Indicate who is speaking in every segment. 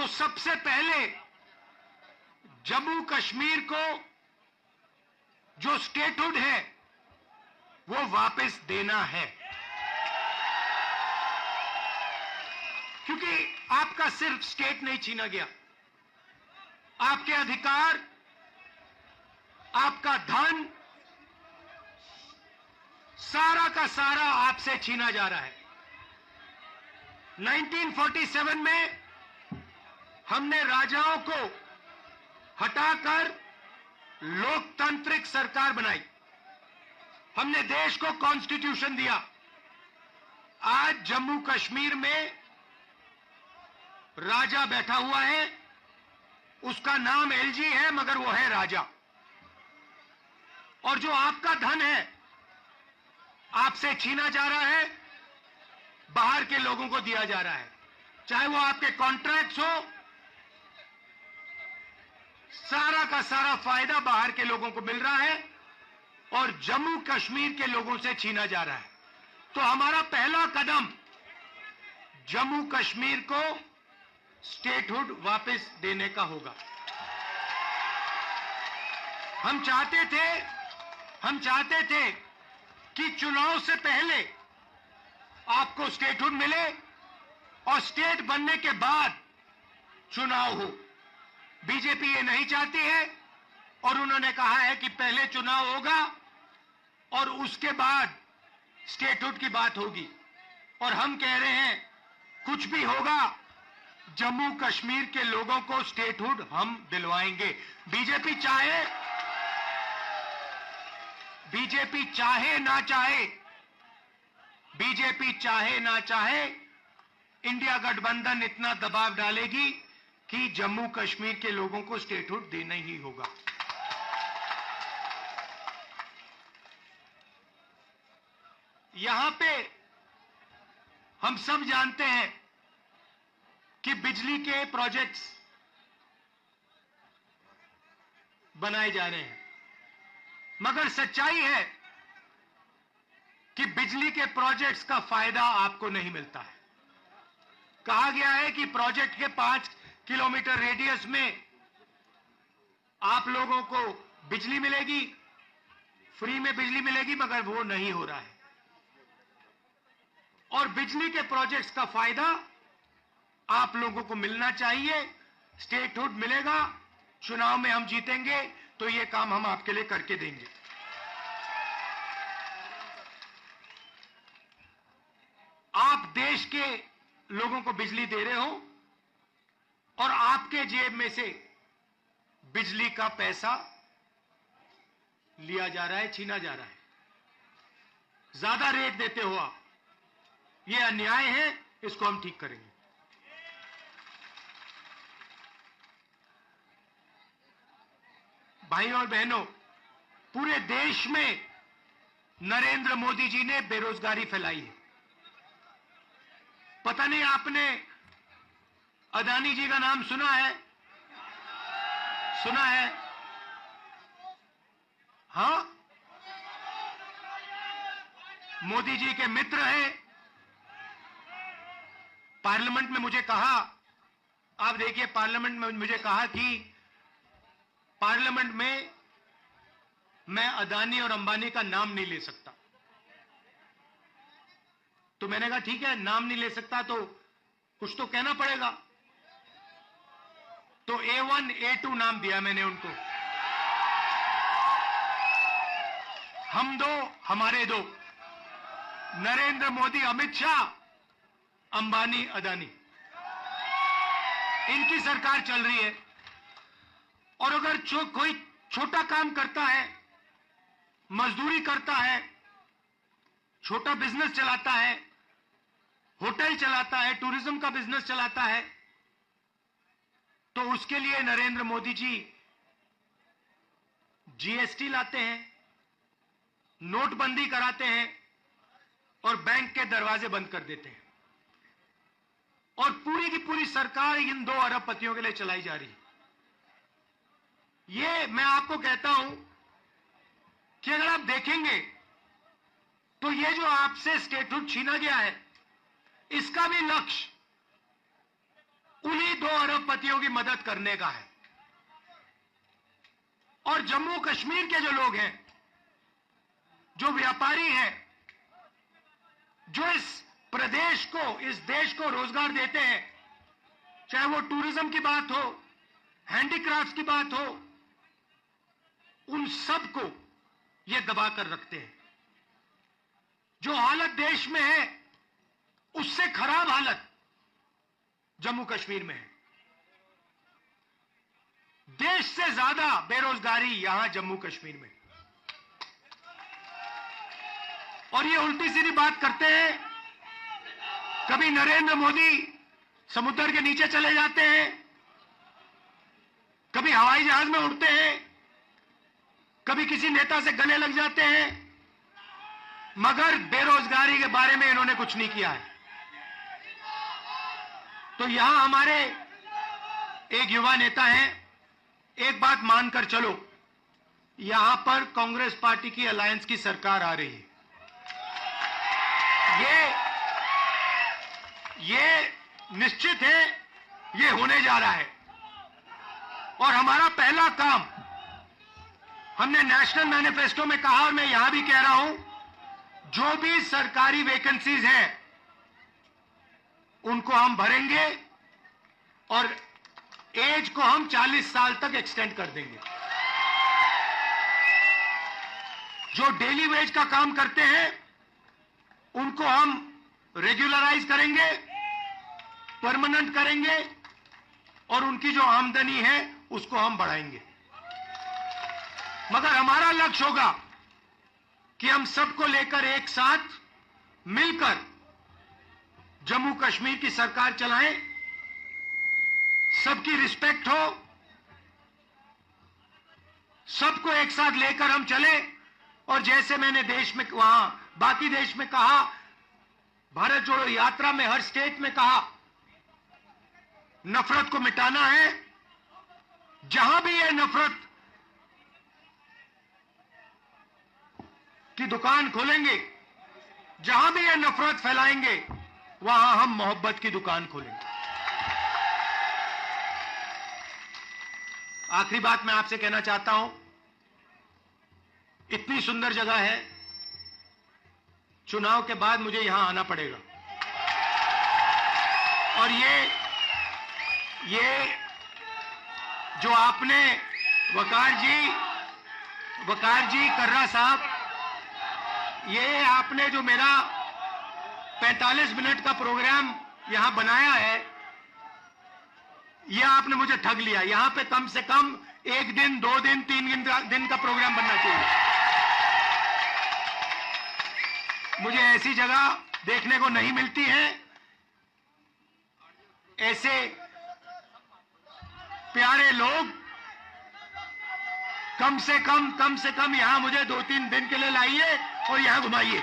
Speaker 1: सबसे पहले जम्मू कश्मीर को जो स्टेटहुड है वो वापस देना है, क्योंकि आपका सिर्फ स्टेट नहीं छीना गया, आपके अधिकार, आपका धन, सारा का सारा आपसे छीना जा रहा है। 1947 में हमने राजाओं को हटाकर लोकतांत्रिक सरकार बनाई, हमने देश को कॉन्स्टिट्यूशन दिया। आज जम्मू कश्मीर में राजा बैठा हुआ है, उसका नाम एलजी है मगर वो है राजा। और जो आपका धन है आपसे छीना जा रहा है, बाहर के लोगों को दिया जा रहा है, चाहे वो आपके कॉन्ट्रैक्ट्स हो, सारा का सारा फायदा बाहर के लोगों को मिल रहा है और जम्मू कश्मीर के लोगों से छीना जा रहा है। तो हमारा पहला कदम जम्मू कश्मीर को स्टेटहुड वापस देने का होगा। हम चाहते थे कि चुनाव से पहले आपको स्टेटहुड मिले और स्टेट बनने के बाद चुनाव हो। बीजेपी ये नहीं चाहती है और उन्होंने कहा है कि पहले चुनाव होगा और उसके बाद स्टेटहुड की बात होगी। और हम कह रहे हैं कुछ भी होगा, जम्मू कश्मीर के लोगों को स्टेटहुड हम दिलवाएंगे। बीजेपी चाहे ना चाहे, इंडिया गठबंधन इतना दबाव डालेगी कि जम्मू कश्मीर के लोगों को स्टेटहुड देना ही होगा। यहां पे हम सब जानते हैं कि बिजली के प्रोजेक्ट्स बनाए जा रहे हैं, मगर सच्चाई है कि बिजली के प्रोजेक्ट्स का फायदा आपको नहीं मिलता है। कहा गया है कि प्रोजेक्ट के 5 किलोमीटर रेडियस में आप लोगों को बिजली मिलेगी, फ्री में बिजली मिलेगी, मगर वो नहीं हो रहा है। और बिजली के प्रोजेक्ट्स का फायदा आप लोगों को मिलना चाहिए। स्टेटहुड मिलेगा, चुनाव में हम जीतेंगे तो ये काम हम आपके लिए करके देंगे। आप देश के लोगों को बिजली दे रहे हो और आपके जेब में से बिजली का पैसा लिया जा रहा है, छीना जा रहा है, ज्यादा रेट देते हो आप। ये अन्याय है, इसको हम ठीक करेंगे। भाई और बहनों, पूरे देश में नरेंद्र मोदी जी ने बेरोजगारी फैलाई है। पता नहीं आपने अदानी जी का नाम सुना है? सुना है? हां, मोदी जी के मित्र हैं। पार्लियामेंट में मुझे कहा, आप देखिए, पार्लियामेंट में मुझे कहा कि पार्लियामेंट में मैं अदानी और अंबानी का नाम नहीं ले सकता। तो मैंने कहा ठीक है, नाम नहीं ले सकता तो कुछ तो कहना पड़ेगा। तो A1 A2 नाम दिया मैंने उनको। हम दो, हमारे दो, नरेंद्र मोदी, अमित शाह, अंबानी, अदानी, इनकी सरकार चल रही है। और अगर कोई छोटा काम करता है, मजदूरी करता है, छोटा बिजनेस चलाता है, होटल चलाता है, टूरिज्म का बिजनेस चलाता है, तो उसके लिए नरेंद्र मोदी जी जीएसटी लाते हैं, नोटबंदी कराते हैं और बैंक के दरवाजे बंद कर देते हैं। और पूरी की पूरी सरकार इन 2 अरबपतियों के लिए चलाई जा रही है। ये मैं आपको कहता हूं कि अगर आप देखेंगे तो ये जो आपसे स्टेटहुड छीना गया है, इसका भी लक्ष्य उन्हीं 2 अरब उद्योगपतियों की मदद करने का है। और जम्मू कश्मीर के जो लोग हैं, जो व्यापारी हैं, जो इस प्रदेश को, इस देश को रोजगार देते हैं, चाहे वो टूरिज्म की बात हो, हैंडीक्राफ्ट की बात हो, उन सबको ये दबा कर रखते हैं। जो हालत देश में है उससे खराब हालत जम्मू कश्मीर में है। देश से ज्यादा बेरोजगारी यहां जम्मू कश्मीर में। और ये उल्टी सीधी बात करते हैं। कभी नरेंद्र मोदी समुद्र के नीचे चले जाते हैं, कभी हवाई जहाज में उड़ते हैं, कभी किसी नेता से गले लग जाते हैं, मगर बेरोजगारी के बारे में इन्होंने कुछ नहीं किया है। तो यहां हमारे एक युवा नेता हैं, एक बात मानकर चलो, यहां पर कांग्रेस पार्टी की अलायंस की सरकार आ रही है। ये निश्चित है, ये होने जा रहा है। और हमारा पहला काम, हमने नेशनल मैनिफेस्टो में कहा और मैं यहां भी कह रहा हूं, जो भी सरकारी वैकेंसीज हैं उनको हम भरेंगे और एज को हम 40 साल तक एक्सटेंड कर देंगे। जो डेली वेज का काम करते हैं उनको हम रेगुलराइज करेंगे, परमानेंट करेंगे और उनकी जो आमदनी है उसको हम बढ़ाएंगे। मगर हमारा लक्ष्य होगा कि हम सबको लेकर एक साथ मिलकर जम्मू कश्मीर की सरकार चलाएं, सबकी रिस्पेक्ट हो, सबको एक साथ लेकर हम चले। और जैसे मैंने देश में, वहां बाकी देश में कहा, भारत जोड़ो यात्रा में हर स्टेट में कहा, नफरत को मिटाना है। जहां भी ये नफरत की दुकान खोलेंगे, जहां भी ये नफरत फैलाएंगे, वहां हम मोहब्बत की दुकान खोलेंगे। आखिरी बात मैं आपसे कहना चाहता हूं, इतनी सुंदर जगह है, चुनाव के बाद मुझे यहां आना पड़ेगा। और ये जो आपने वकार जी कर्रा साहब, ये आपने जो मेरा 45 मिनट का प्रोग्राम यहां बनाया है, ये आपने मुझे ठग लिया। यहां पे कम से कम 1 दिन, 2 दिन, 3 दिन का प्रोग्राम बनना चाहिए। मुझे ऐसी जगह देखने को नहीं मिलती है, ऐसे प्यारे लोग। कम से कम यहां मुझे 2-3 दिन के लिए लाइए और यहां घुमाइए।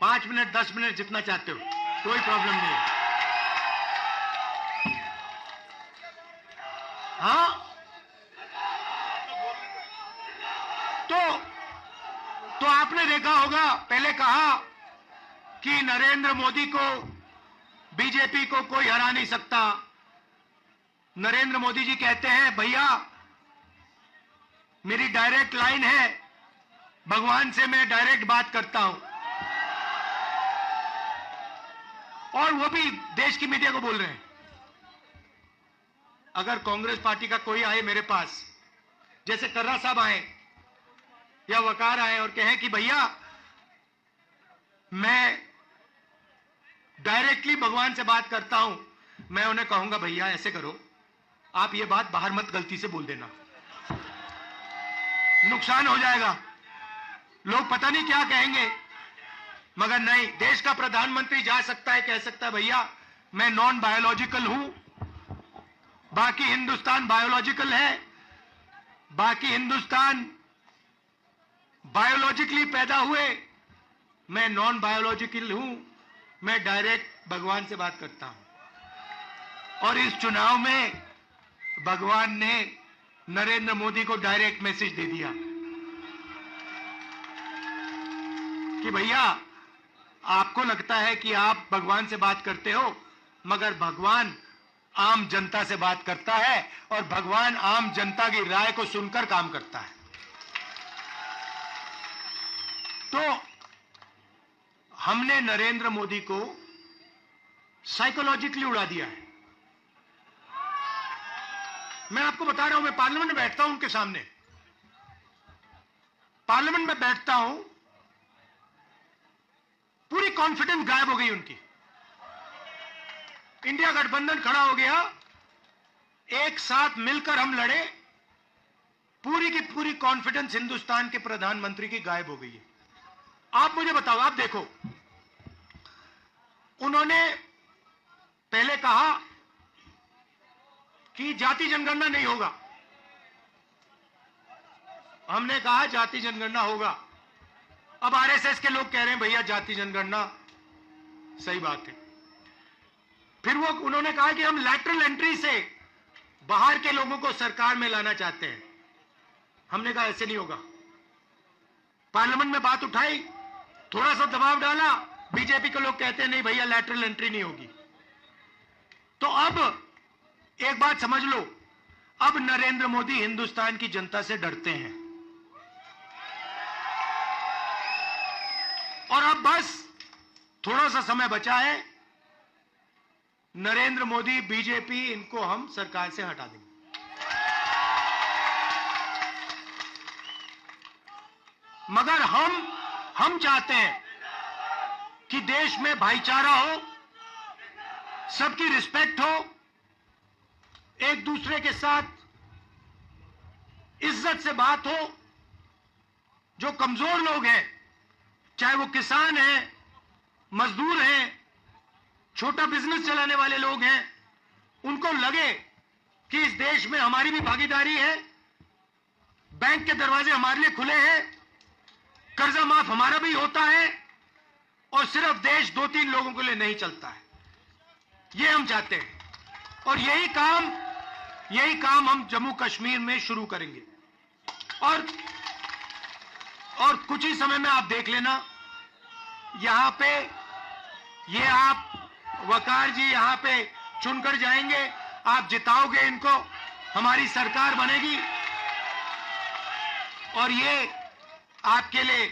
Speaker 1: पांच मिनट, 10 मिनट, जितना चाहते हो, कोई प्रॉब्लम नहीं है। हाँ, तो आपने देखा होगा, पहले कहा कि नरेंद्र मोदी को, बीजेपी को कोई हरा नहीं सकता। नरेंद्र मोदी जी कहते हैं, भैया मेरी डायरेक्ट लाइन है, भगवान से मैं डायरेक्ट बात करता हूं। और वो भी देश की मीडिया को बोल रहे हैं। अगर कांग्रेस पार्टी का कोई आए मेरे पास, जैसे कर्रा साहब आए या वकार आए और कहें कि भैया मैं डायरेक्टली भगवान से बात करता हूं, मैं उन्हें कहूंगा, भैया ऐसे करो, आप ये बात बाहर मत गलती से बोल देना, नुकसान हो जाएगा, लोग पता नहीं क्या कहेंगे। मगर नहीं, देश का प्रधानमंत्री जा सकता है, कह सकता है, भैया मैं नॉन बायोलॉजिकल हूं, बाकी हिंदुस्तान बायोलॉजिकल है, बाकी हिंदुस्तान बायोलॉजिकली पैदा हुए, मैं नॉन बायोलॉजिकल हूं, मैं डायरेक्ट भगवान से बात करता हूं। और इस चुनाव में भगवान ने नरेंद्र मोदी को डायरेक्ट मैसेज दे दिया कि भैया आपको लगता है कि आप भगवान से बात करते हो, मगर भगवान आम जनता से बात करता है और भगवान आम जनता की राय को सुनकर काम करता है। तो हमने नरेंद्र मोदी को साइकोलॉजिकली उड़ा दिया है। मैं आपको बता रहा हूं, मैं पार्लियामेंट में बैठता हूं, उनके सामने पार्लियामेंट में बैठता हूं, पूरी कॉन्फिडेंस गायब हो गई उनकी। इंडिया गठबंधन खड़ा हो गया, एक साथ मिलकर हम लड़े, पूरी की पूरी कॉन्फिडेंस हिंदुस्तान के प्रधानमंत्री की गायब हो गई है। आप मुझे बताओ, आप देखो, उन्होंने पहले कहा कि जाति जनगणना नहीं होगा, हमने कहा जाति जनगणना होगा। अब आरएसएस के लोग कह रहे हैं भैया जाति जनगणना सही बात है। फिर वो उन्होंने कहा कि हम लैटरल एंट्री से बाहर के लोगों को सरकार में लाना चाहते हैं, हमने कहा ऐसे नहीं होगा। पार्लियामेंट में बात उठाई, थोड़ा सा दबाव डाला, बीजेपी के लोग कहते हैं नहीं भैया लैटरल एंट्री नहीं होगी। तो अब एक बात समझ लो, अब नरेंद्र मोदी हिंदुस्तान की जनता से डरते हैं और अब बस थोड़ा सा समय बचा है, नरेंद्र मोदी, बीजेपी, इनको हम सरकार से हटा देंगे। मगर हम चाहते हैं कि देश में भाईचारा हो, सबकी रिस्पेक्ट हो, एक दूसरे के साथ इज्जत से बात हो। जो कमजोर लोग हैं, चाहे वो किसान हैं, मजदूर हैं, छोटा बिजनेस चलाने वाले लोग हैं, उनको लगे कि इस देश में हमारी भी भागीदारी है, बैंक के दरवाजे हमारे लिए खुले हैं, कर्जा माफ हमारा भी होता है और सिर्फ देश 2-3 लोगों के लिए नहीं चलता है। ये हम चाहते हैं और यही काम हम जम्मू कश्मीर में शुरू करेंगे। और कुछ ही समय में आप देख लेना, यहां पे ये आप वकार जी यहां पे चुनकर जाएंगे, आप जिताओगे इनको, हमारी सरकार बनेगी और ये आपके लिए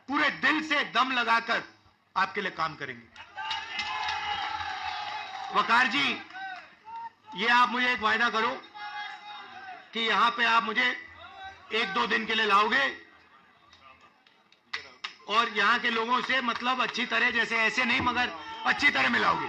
Speaker 1: पूरे दिल से दम लगाकर आपके लिए काम करेंगे। वकार जी, ये आप मुझे एक वायदा करो कि यहां पे आप मुझे 1-2 दिन के लिए लाओगे और यहां के लोगों से मतलब अच्छी तरह, जैसे ऐसे नहीं मगर अच्छी तरह मिलाओगे।